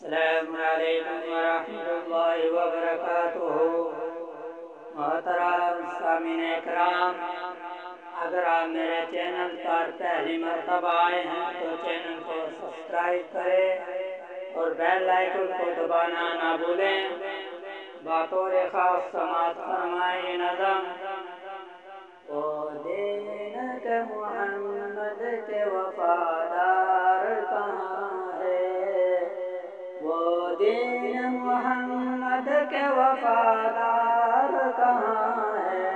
السلام علیکم ورحمۃ اللہ وبرکاتہ۔ محترم سامعین کرام، اگر آپ میرے چینل پر پہلی مرتبہ آئے ہیں تو چینل کو سبسکرائب کریں اور بیل آئیکن کو دبانا نہ بھولیں۔ بطور خاص سماعت فرمائے نظم: وہ دین کے محمد کے وفادار کہاں ہے، وہ دین محمد کے وفادار کہاں ہے،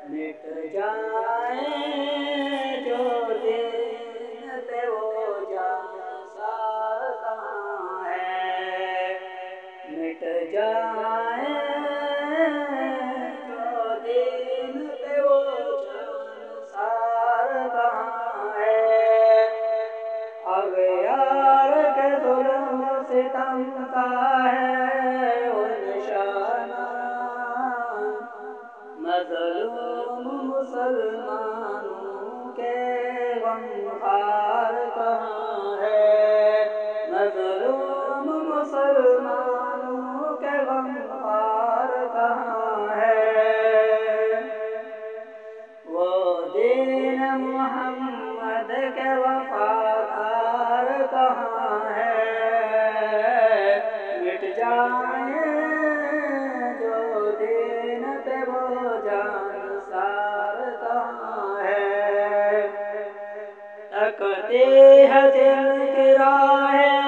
مٹ جائیں جو دین پہ وہ جانسار کہاں ہے، مٹ جائیں جو دین پہ وہ جانسار کہاں ہے۔ اغیار کے ظلم ستم کا ہے وہ نشانہ، مظلوم مسلمانوں کے غمخوار کہاں ہے، مظلوم مسلمانوں کے غمخوار کہاں ہے۔ وہ دین محمد کے وفادار کہاں ہے، مٹ جائیں جو دین پہ وہ جانسار کہاں ہے۔ تکتی ہے جن کی راہیں،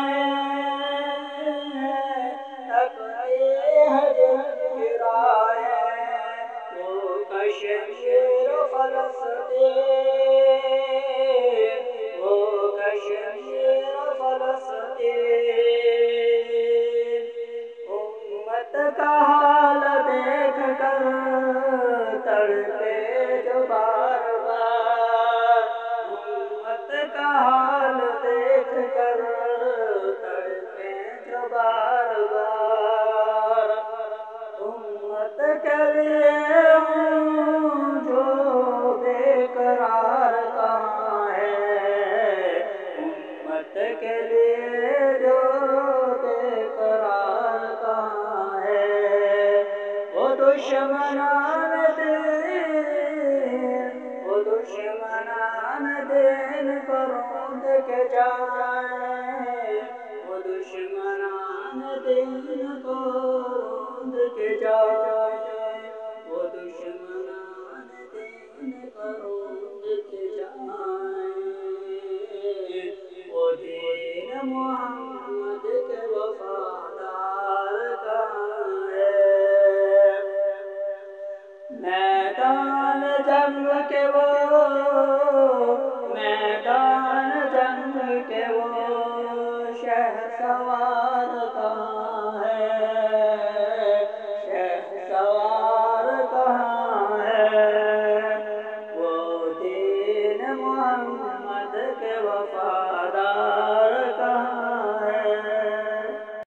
تکتی ہے جن کی راہیں، وہ کشمیر و فلسطین، وہ کشمیر و فلسطین۔ امت کا حال دیکھ کر تڑپے جو بار بار، امت کا حال دیکھ کر تڑپے جو بار بار۔ امت کے لیے ہوں جو بے قرار کہاں ہے، امت کے لیے جو بے قرار کہاں ہے۔ وہ دشمنان دین کو روند کے جائیں، وہ دشمنان دین کو روند کے جائیں، وہ دشمنان دین کو روند کے جائیں۔ وہ دین محمد کے وفادار کہاں ہے، میدان جنگ کے وہ، میدان جنگ کے وہ شہسوار کہاں